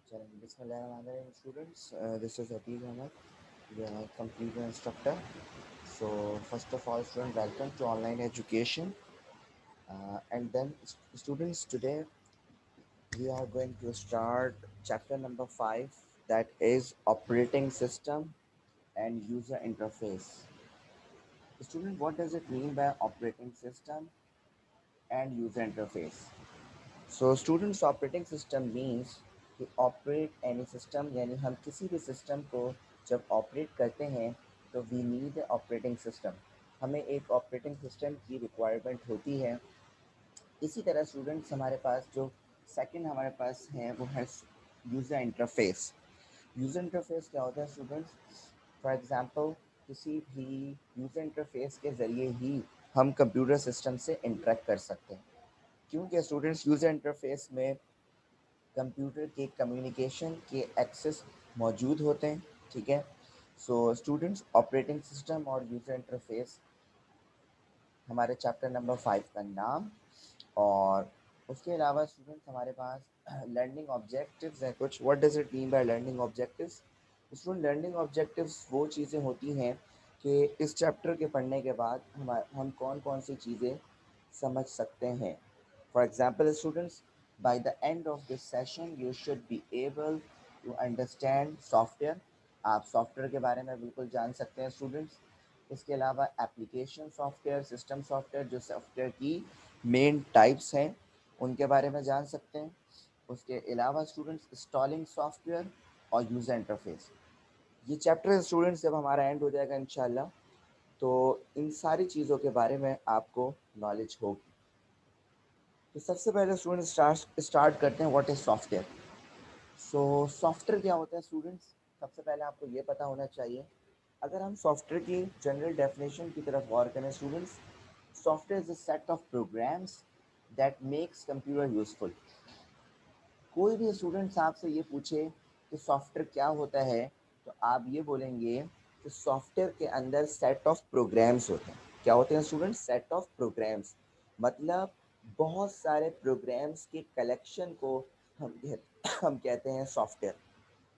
Bismillahirrahmanirrahim, students. This is Atiq Ahmed, your complete instructor. So, first of all, student, welcome to online education. And then, students, today we are going to start chapter number 5, that is operating system and user interface. Student, what does it mean by operating system and user interface? So students operating system means कि operate any system, यानी हम किसी भी system को जब operate करते हैं तो वी नीड ऑपरेटिंग सिस्टम, हमें एक ऑपरेटिंग सिस्टम की रिक्वायरमेंट होती है। इसी तरह स्टूडेंट्स हमारे पास जो सेकंड हमारे पास है वो है यूज़र इंटरफेस। यूज़र इंटरफेस क्या होता है स्टूडेंट्स? फॉर एग्ज़ाम्पल, किसी भी यूज़र इंटरफेस के ज़रिए ही हम कंप्यूटर सिस्टम से इंटरेक्ट कर सकते हैं, क्योंकि स्टूडेंट्स यूज़र इंटरफेस में कंप्यूटर के कम्युनिकेशन के एक्सेस मौजूद होते हैं। ठीक है, सो स्टूडेंट्स ऑपरेटिंग सिस्टम और यूज़र इंटरफेस हमारे चैप्टर नंबर 5 का नाम। और उसके अलावा स्टूडेंट्स हमारे पास लर्निंग ऑब्जेक्टिव्स हैं कुछ। What does it mean by learning objectives? Student, learning objectives वो चीज़ें होती हैं कि इस चैप्टर के पढ़ने के बाद हम कौन कौन सी चीज़ें समझ सकते हैं। For example, students, by the end of this session, you should be able to understand software. आप सॉफ्टवेयर के बारे में बिल्कुल जान सकते हैं स्टूडेंट्स। इसके अलावा एप्लीकेशन सॉफ्टवेयर, सिस्टम सॉफ्टवेयर, जो सॉफ्टवेयर की मेन टाइप्स हैं उनके बारे में जान सकते हैं। उसके अलावा स्टूडेंट्स इंस्टॉलिंग सॉफ्टवेयर और यूज़र इंटरफेस, ये चैप्टर स्टूडेंट्स जब हमारा एंड हो जाएगा इंशाल्लाह, तो इन सारी चीज़ों के बारे में आपको नॉलेज होगी। तो सबसे पहले स्टूडेंट स्टार्ट करते हैं what is software. So software क्या होता है स्टूडेंट्स? सबसे पहले आपको ये पता होना चाहिए। अगर हम सॉफ्टवेयर की जनरल डेफिनेशन की तरफ गौर करें students, software is a set of programs that makes computer useful. कोई भी स्टूडेंट्स आपसे ये पूछे कि सॉफ्टवेयर क्या होता है, तो आप ये बोलेंगे कि सॉफ्टवेयर के अंदर सेट ऑफ प्रोग्राम्स होते हैं। क्या होते हैं स्टूडेंट्स? सेट ऑफ प्रोग्राम्स, मतलब बहुत सारे प्रोग्राम्स के कलेक्शन को हम कहते हैं सॉफ्टवेयर।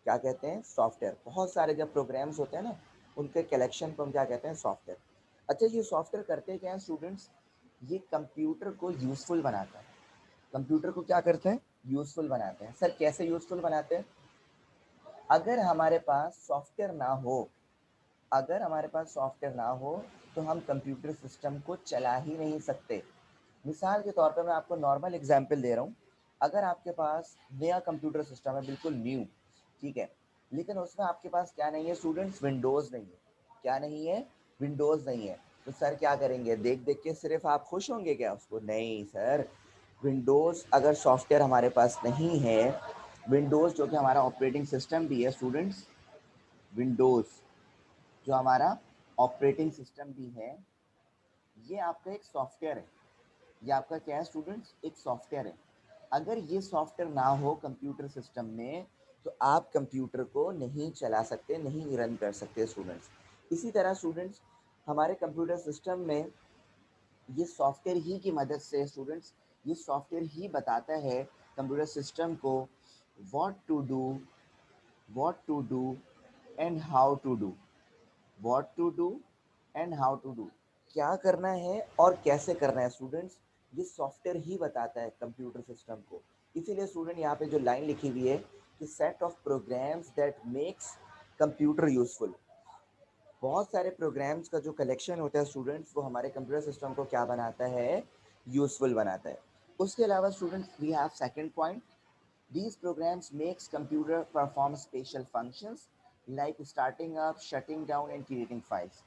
क्या कहते हैं? सॉफ्टवेयर। बहुत सारे जब प्रोग्राम्स होते हैं ना, उनके कलेक्शन को हम क्या कहते हैं? सॉफ्टवेयर। अच्छा, ये सॉफ्टवेयर करते क्या हैं स्टूडेंट्स? ये कंप्यूटर को यूज़फुल बनाता है। कंप्यूटर को क्या करते हैं? यूज़फुल बनाते हैं। सर कैसे यूज़फुल बनाते हैं? अगर हमारे पास सॉफ्टवेयर ना हो, अगर हमारे पास सॉफ्टवेयर ना हो तो हम कंप्यूटर सिस्टम को चला ही नहीं सकते। मिसाल के तौर पे मैं आपको नॉर्मल एग्जांपल दे रहा हूँ। अगर आपके पास नया कंप्यूटर सिस्टम है, बिल्कुल न्यू, ठीक है, लेकिन उसमें आपके पास क्या नहीं है स्टूडेंट्स? विंडोज़ नहीं है। क्या नहीं है? विंडोज़ नहीं है। तो सर क्या करेंगे? देख देख के सिर्फ आप खुश होंगे क्या उसको? नहीं सर, विंडोज़ अगर सॉफ्टवेयर हमारे पास नहीं है, विंडोज़ जो कि हमारा ऑपरेटिंग सिस्टम भी है स्टूडेंट्स, विंडोज़ जो हमारा ऑपरेटिंग सिस्टम भी है, ये आपका एक सॉफ्टवेयर है। ये आपका क्या है स्टूडेंट्स? एक सॉफ्टवेयर है। अगर ये सॉफ्टवेयर ना हो कंप्यूटर सिस्टम में तो आप कंप्यूटर को नहीं चला सकते, नहीं रन कर सकते स्टूडेंट्स। इसी तरह स्टूडेंट्स हमारे कंप्यूटर सिस्टम में ये सॉफ्टवेयर ही की मदद से स्टूडेंट्स, ये सॉफ्टवेयर ही बताता है कंप्यूटर सिस्टम को what to do, what to do and how to do, what to do and how to do, क्या करना है और कैसे करना है स्टूडेंट्स, ये सॉफ्टवेयर ही बताता है कंप्यूटर सिस्टम को। इसीलिए स्टूडेंट यहाँ पे जो लाइन लिखी हुई है कि set of programs that makes computer useful, बहुत सारे प्रोग्राम्स का जो कलेक्शन होता है स्टूडेंट्स, वो हमारे कंप्यूटर सिस्टम को क्या बनाता है? यूजफुल बनाता है। उसके अलावा students we have second point, these programs makes computer perform special functions like starting up, shutting down and creating files.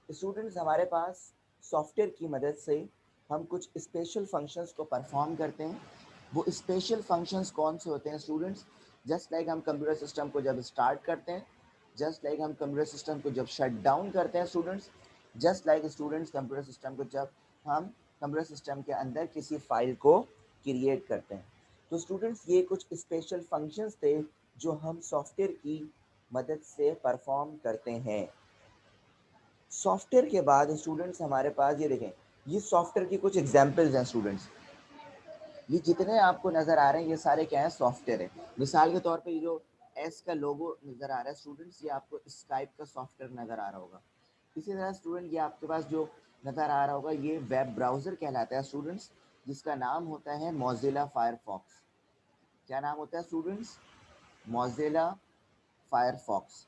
Students हमारे पास सॉफ्टवेयर की मदद से हम कुछ स्पेशल फंक्शंस को परफॉर्म करते हैं। वो स्पेशल फंक्शंस कौन से होते हैं स्टूडेंट्स? जस्ट लाइक हम कंप्यूटर सिस्टम को जब स्टार्ट करते हैं, जस्ट लाइक हम कंप्यूटर सिस्टम को जब शट डाउन करते हैं students, just like students computer system को जब हम कंप्यूटर सिस्टम के अंदर किसी फाइल को क्रिएट करते हैं। तो स्टूडेंट्स ये कुछ स्पेशल फंक्शंस थे जो हम सॉफ्टवेयर की मदद से परफॉर्म करते हैं। सॉफ्टवेयर के बाद स्टूडेंट्स हमारे पास ये देखें, ये सॉफ्टवेयर की कुछ एग्जांपल्स हैं स्टूडेंट्स। ये जितने आपको नज़र आ रहे हैं ये सारे क्या है, सॉफ्टवेयर है। मिसाल के तौर पे ये जो एस का लोगो नज़र आ रहा है स्टूडेंट्स, ये आपको स्काइप का सॉफ्टवेयर नज़र आ रहा होगा। इसी तरह स्टूडेंट ये आपके पास जो नज़र आ रहा होगा ये वेब ब्राउज़र कहलाता है स्टूडेंट्स, जिसका नाम होता है मोज़िला फायरफॉक्स। क्या नाम होता है स्टूडेंट्स? Mozilla Firefox.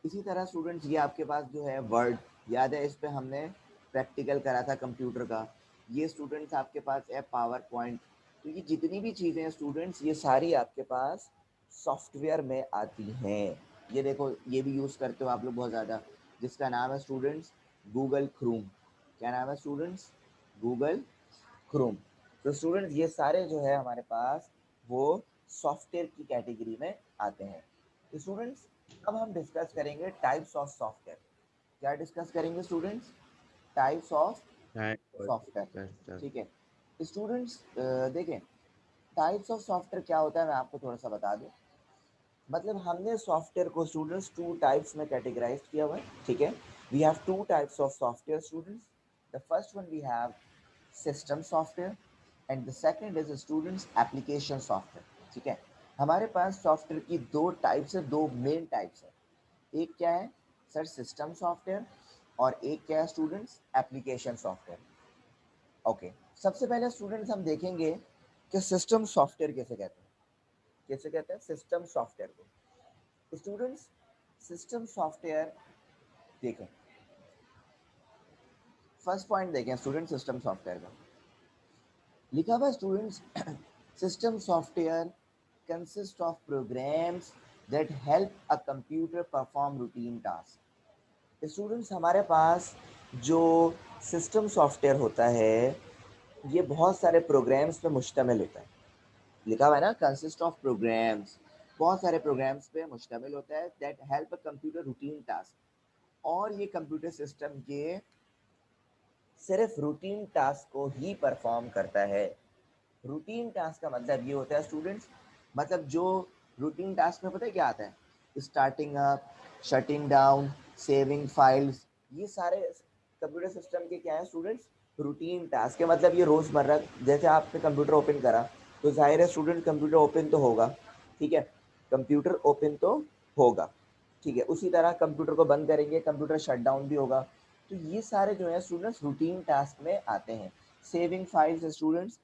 इसी तरह स्टूडेंट्स ये आपके पास जो है वर्ड, याद है इस पे हमने प्रैक्टिकल करा था कंप्यूटर का। ये स्टूडेंट्स आपके पास है पावर पॉइंट। तो ये जितनी भी चीज़ें हैं स्टूडेंट्स ये सारी आपके पास सॉफ्टवेयर में आती हैं। ये देखो ये भी यूज़ करते हो आप लोग बहुत ज़्यादा, जिसका नाम है स्टूडेंट्स गूगल क्रोम। क्या नाम है स्टूडेंट्स? Google Chrome. तो स्टूडेंट्स ये सारे जो है हमारे पास वो सॉफ्टवेयर की कैटेगरी में आते हैं। तो स्टूडेंट्स अब हम डिस्कस करेंगे टाइप्स ऑफ सॉफ्टवेयर। क्या डिस्कस करेंगे students? Types of software. Sir. ठीक है स्टूडेंट्स, देखें टाइप्स ऑफ सॉफ्टवेयर क्या होता है मैं आपको थोड़ा सा बता दूं। मतलब हमने सॉफ्टवेयर को स्टूडेंट्स टू टाइप्स में कैटेगराइज किया हुआ है। ठीक है, we have two types of software students. The first one we have system software and the second is students application software. ठीक है, हमारे पास सॉफ्टवेयर की दो टाइप्स है, दो मेन टाइप्स है। एक क्या है सर? System software. और एक क्या है स्टूडेंट्स? Application software. ओके, सबसे पहले स्टूडेंट्स हम देखेंगे कि सिस्टम सॉफ्टवेयर कैसे कहते हैं। कैसे कहते हैं सिस्टम सॉफ्टवेयर को स्टूडेंट्स? सिस्टम सॉफ्टवेयर देखें, फर्स्ट पॉइंट देखें स्टूडेंट सिस्टम सॉफ्टवेयर का लिखा हुआ students system software consist of programs that help a computer perform routine task. Students हमारे पास जो सिस्टम सॉफ्टवेयर होता है ये बहुत सारे प्रोग्राम्स पे मुश्तमिल होता है। लिखा हुआ है ना, कंसिस्ट ऑफ प्रोग्राम्स, बहुत सारे प्रोग्राम्स पे मुश्तमिल होता है that help a computer routine task. और ये कंप्यूटर सिस्टम के सिर्फ रूटीन टास्क को ही परफॉर्म करता है। रूटीन टास्क का मतलब ये होता है स्टूडेंट्स, मतलब जो रूटीन टास्क में पता है क्या आता है? Starting up, shutting down, saving files, ये सारे कंप्यूटर सिस्टम के क्या है स्टूडेंट्स? रूटीन टास्क है। मतलब ये रोज़मर्रा, जैसे आपने कंप्यूटर ओपन करा तो जाहिर है स्टूडेंट कंप्यूटर ओपन तो होगा। ठीक है, कंप्यूटर ओपन तो होगा। ठीक है, उसी तरह कंप्यूटर को बंद करेंगे कंप्यूटर शट डाउन भी होगा। तो ये सारे जो है स्टूडेंट्स रूटीन टास्क में आते हैं। सेविंग फाइल्स स्टूडेंट्स,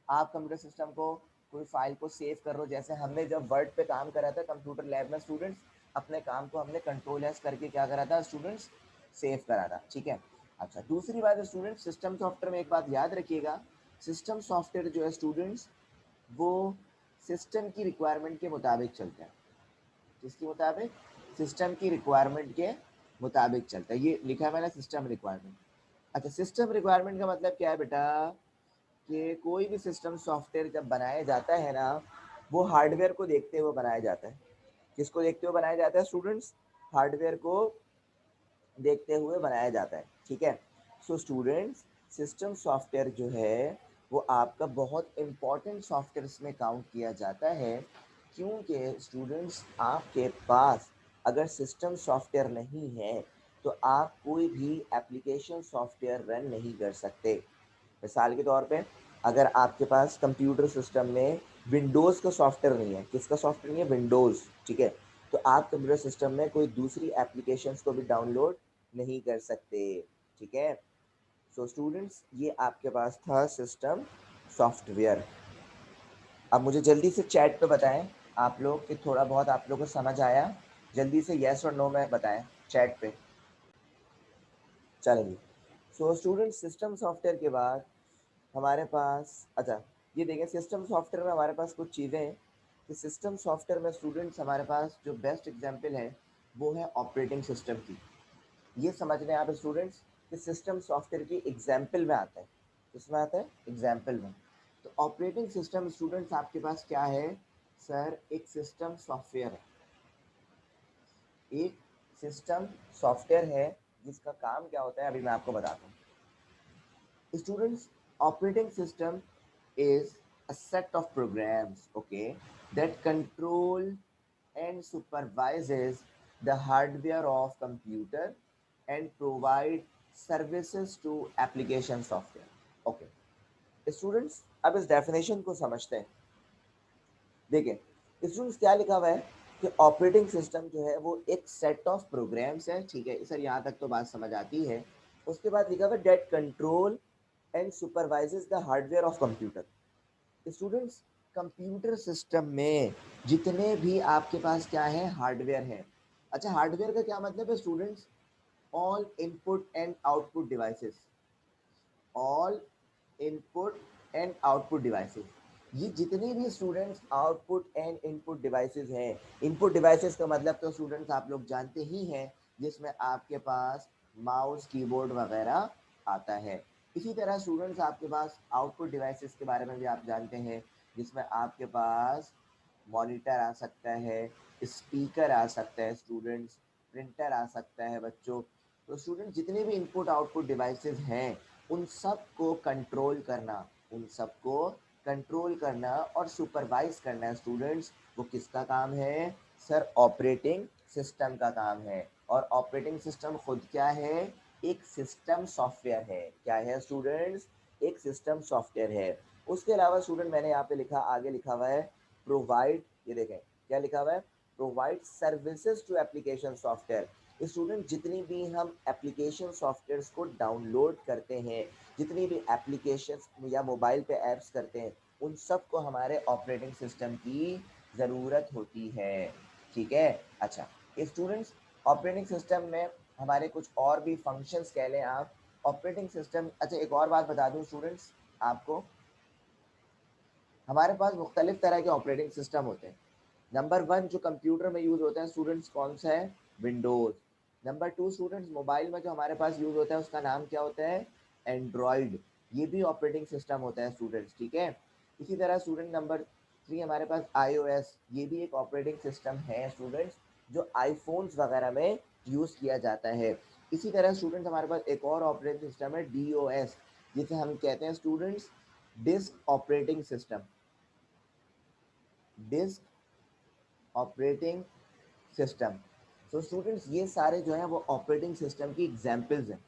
आप कंप्यूटर सिस्टम को कोई फाइल को सेव कर रहे हो, जैसे हमने जब वर्ड पे काम करा था कंप्यूटर लैब में स्टूडेंट्स, अपने काम को हमने कंट्रोल एस करके क्या करा था स्टूडेंट्स? सेव करा था। ठीक है, अच्छा दूसरी बात स्टूडेंट सिस्टम सॉफ्टवेयर में एक बात याद रखिएगा, सिस्टम सॉफ्टवेयर जो है स्टूडेंट्स वो सिस्टम की रिक्वायरमेंट के मुताबिक चलता है। किसके मुताबिक? सिस्टम की रिक्वायरमेंट के मुताबिक चलता है। ये लिखा है मैंने सिस्टम रिक्वायरमेंट। अच्छा, सिस्टम रिक्वायरमेंट का मतलब क्या है बेटा? कि कोई भी सिस्टम सॉफ्टवेयर जब बनाया जाता है ना, वो हार्डवेयर को देखते हुए बनाया जाता है। किसको देखते हुए बनाया जाता है स्टूडेंट्स? हार्डवेयर को देखते हुए बनाया जाता है। ठीक है, सो स्टूडेंट्स सिस्टम सॉफ्टवेयर जो है वो आपका बहुत इम्पॉर्टेंट सॉफ्टवेयर में काउंट किया जाता है, क्योंकि स्टूडेंट्स आपके पास अगर सिस्टम सॉफ्टवेयर नहीं है तो आप कोई भी एप्लीकेशन सॉफ्टवेयर रन नहीं कर सकते। मिसाल के तौर पे अगर आपके पास कंप्यूटर सिस्टम में विंडोज़ का सॉफ्टवेयर नहीं है, किसका सॉफ्टवेयर नहीं है? विंडोज़। ठीक है, तो आप कंप्यूटर सिस्टम में कोई दूसरी एप्लीकेशंस को भी डाउनलोड नहीं कर सकते। ठीक है, सो स्टूडेंट्स ये आपके पास था सिस्टम सॉफ्टवेयर। अब मुझे जल्दी से चैट पे बताएं आप लोग कि थोड़ा बहुत आप लोग को समझ आया। जल्दी से येस और नो में बताएं चैट पे। चलेंगे, सो स्टूडेंट सिस्टम सॉफ्टवेयर के बाद हमारे पास, अच्छा ये देखें सिस्टम सॉफ्टवेयर में हमारे पास कुछ चीज़ें हैं कि सिस्टम सॉफ्टवेयर में स्टूडेंट्स हमारे पास जो बेस्ट एग्जांपल है वो है ऑपरेटिंग सिस्टम की। ये समझ लें आप स्टूडेंट्स कि सिस्टम सॉफ्टवेयर की एग्जाम्पल में आता है। किसमें आता है? एग्जाम्पल में। तो ऑपरेटिंग सिस्टम स्टूडेंट्स आपके पास क्या है सर? एक सिस्टम सॉफ्टवेयर है। एक सिस्टम सॉफ्टवेयर है जिसका काम क्या होता है अभी मैं आपको बताता हूँ। Students, operating system is a set of programs, okay, that control and supervises the hardware of computer and provide services to application software. Okay. Students अब इस डेफिनेशन को समझते हैं। देखिए स्टूडेंट्स क्या लिखा हुआ है कि ऑपरेटिंग सिस्टम जो है वो एक सेट ऑफ प्रोग्राम्स है, ठीक है सर, यहाँ तक तो बात समझ आती है। उसके बाद लिखा हुआ है that control and supervises the hardware of computer. Students computer system में जितने भी आपके पास क्या है हार्डवेयर है। अच्छा हार्डवेयर का क्या मतलब है students? All input and output devices, all input and output devices, ये जितने भी students output and input devices हैं। इनपुट डिवाइसेस का मतलब तो स्टूडेंट्स आप लोग जानते ही हैं, जिसमें आपके पास माउस कीबोर्ड वगैरह आता है। इसी तरह स्टूडेंट्स आपके पास आउटपुट डिवाइसेस के बारे में भी आप जानते हैं, जिसमें आपके पास मॉनिटर आ सकता है, स्पीकर आ सकता है स्टूडेंट्स, प्रिंटर आ सकता है बच्चों। तो स्टूडेंट जितने भी इनपुट आउटपुट डिवाइसेस हैं उन सब को कंट्रोल करना, उन सबको कंट्रोल करना और सुपरवाइज करना है स्टूडेंट्स, वो किसका काम है? सर ऑपरेटिंग सिस्टम का काम है। और ऑपरेटिंग सिस्टम खुद क्या है? एक सिस्टम सॉफ्टवेयर है। क्या है स्टूडेंट्स? एक सिस्टम सॉफ्टवेयर है। उसके अलावा स्टूडेंट मैंने यहाँ पे लिखा, आगे लिखा हुआ है प्रोवाइड, ये देखें क्या लिखा हुआ है, provide services to application software. Student जितनी भी हम एप्लीकेशन सॉफ्टवेयर्स को डाउनलोड करते हैं, जितनी भी एप्लीकेशन या मोबाइल पे ऐप्स करते हैं, उन सब को हमारे ऑपरेटिंग सिस्टम की ज़रूरत होती है, ठीक है। अच्छा स्टूडेंट्स ऑपरेटिंग सिस्टम में हमारे कुछ और भी फंक्शंस कह लें आप ऑपरेटिंग सिस्टम। अच्छा एक और बात बता दूं स्टूडेंट्स आपको, हमारे पास मुख्तलिफ तरह के ऑपरेटिंग सिस्टम होते हैं। नंबर वन जो कंप्यूटर में यूज़ होता है स्टूडेंट्स कौन सा है? Windows. Number two students mobile में जो हमारे पास यूज़ होता है उसका नाम क्या होता है? एंड्रॉयड। ये भी ऑपरेटिंग सिस्टम होता है स्टूडेंट्स, ठीक है। इसी तरह स्टूडेंट नंबर थ्री हमारे पास iOS, ये भी एक ऑपरेटिंग सिस्टम है स्टूडेंट्स, जो आईफोन्स वगैरह में यूज़ किया जाता है। इसी तरह स्टूडेंट्स हमारे पास एक और ऑपरेटिंग सिस्टम है DOS, जिसे हम कहते हैं students disk operating system, disk operating system. So students ये सारे जो हैं वो ऑपरेटिंग सिस्टम की एग्जाम्पल्स हैं।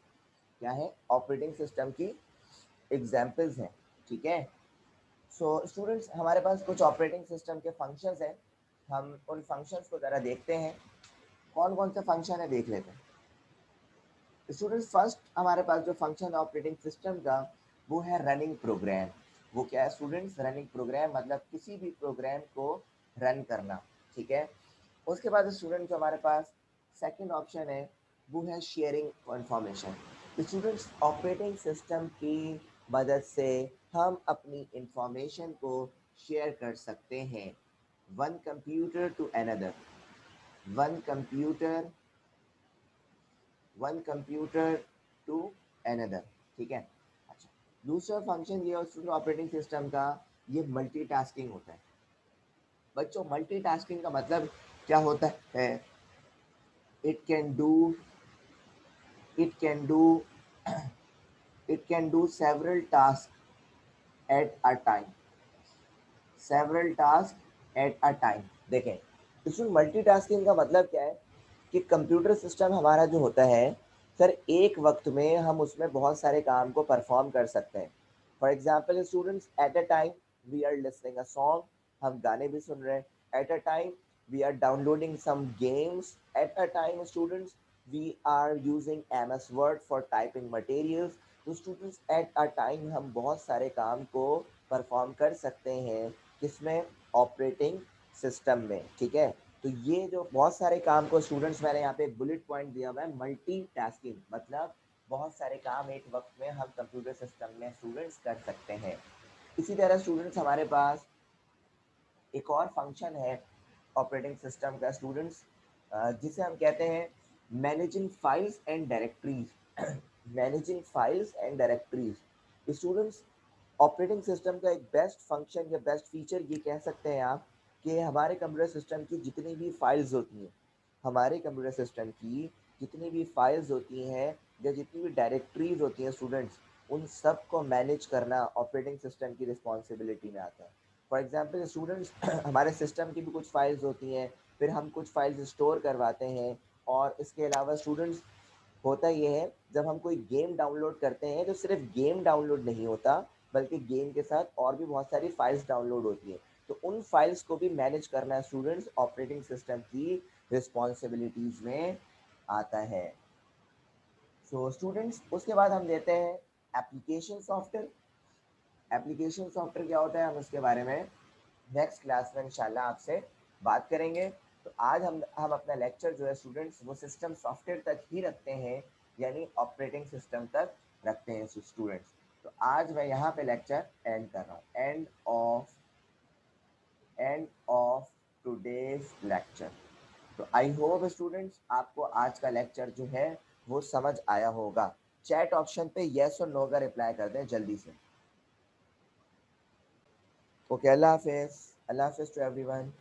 क्या है? ऑपरेटिंग सिस्टम की एग्जाम्पल्स हैं, ठीक है। सो स्टूडेंट्स हमारे पास कुछ ऑपरेटिंग सिस्टम के फंक्शंस हैं, हम उन फंक्शंस को ज़रा देखते हैं। कौन कौन से फंक्शन है देख लेते हैं। स्टूडेंट्स फर्स्ट हमारे पास जो फंक्शन ऑपरेटिंग सिस्टम का वो है रनिंग प्रोग्राम। वो क्या है स्टूडेंट्स? रनिंग प्रोग्राम मतलब किसी भी प्रोग्राम को रन करना, ठीक है। उसके बाद स्टूडेंट जो हमारे पास सेकंड ऑप्शन है वो है sharing information. Students operating system की मदद से हम अपनी इंफॉर्मेशन को शेयर कर सकते हैं, one computer to another, one computer, one computer to another, ठीक है। अच्छा दूसरा फंक्शन ये है ऑपरेटिंग सिस्टम का, ये मल्टीटास्किंग होता है। बच्चों मल्टीटास्किंग का मतलब क्या होता है? It can do, it can do it can do several tasks at a time, several tasks at a time। देखें इसमें मल्टीटास्किंग का मतलब क्या है कि कंप्यूटर सिस्टम हमारा जो होता है सर एक वक्त में हम उसमें बहुत सारे काम को परफॉर्म कर सकते हैं। For example students at a time we are listening a song, हम गाने भी सुन रहे हैं। At a time we are downloading some games. At a time students we are using MS word for typing materials. तो students at a time हम बहुत सारे काम को परफॉर्म कर सकते हैं, किसमें? ऑपरेटिंग सिस्टम में, ठीक है। तो ये जो बहुत सारे काम को स्टूडेंट्स मैंने यहाँ पे एक बुलेट पॉइंट दिया हुआ है मल्टीटास्किंग, मतलब बहुत सारे काम एक वक्त में हम कंप्यूटर सिस्टम में स्टूडेंट्स कर सकते हैं। इसी तरह स्टूडेंट्स हमारे पास एक और फंक्शन है ऑपरेटिंग सिस्टम का स्टूडेंट्स, जिसे हम कहते हैं managing files and directories, managing files and directories. Students operating system का एक बेस्ट फंक्शन या बेस्ट फीचर ये कह सकते हैं आप कि हमारे कंप्यूटर सिस्टम की जितनी भी फाइल्स होती हैं, हमारे कंप्यूटर सिस्टम की जितनी भी फाइल्स होती हैं या जितनी भी डायरेक्टरीज होती हैं स्टूडेंट्स, उन सब को मैनेज करना ऑपरेटिंग सिस्टम की रिस्पॉन्सिबिलिटी में आता है। फॉर एग्जांपल स्टूडेंट्स हमारे सिस्टम की भी कुछ फाइल्स होती हैं, फिर हम कुछ फाइल्स स्टोर करवाते हैं। और इसके अलावा स्टूडेंट्स होता ये है जब हम कोई गेम डाउनलोड करते हैं तो सिर्फ गेम डाउनलोड नहीं होता, बल्कि गेम के साथ और भी बहुत सारी फाइल्स डाउनलोड होती है। तो उन फाइल्स को भी मैनेज करना स्टूडेंट्स ऑपरेटिंग सिस्टम की रिस्पॉन्सिबिलिटीज में आता है। सो स्टूडेंट्स, उसके बाद हम देते हैं एप्लीकेशन सॉफ्टवेयर। एप्लीकेशन सॉफ्टवेयर क्या होता है, हम उसके बारे में नेक्स्ट क्लास में इंशाल्लाह आपसे बात करेंगे। तो आज हम अपना लेक्चर जो है स्टूडेंट्स वो सिस्टम सॉफ्टवेयर तक ही रखते हैं, यानी ऑपरेटिंग सिस्टम तक रखते हैं स्टूडेंट्स। तो आज मैं यहाँ पे लेक्चर एंड कर रहा हूँ, एंड ऑफ टुडेज लेक्चर। तो आई होप स्टूडेंट्स आपको आज का लेक्चर जो है वो समझ आया होगा। चैट ऑप्शन पे यस और नो का रिप्लाई कर दें जल्दी से। ओके, अल्लाह हाफिज़। अल्लाह हाफिज़ टू एवरीवन।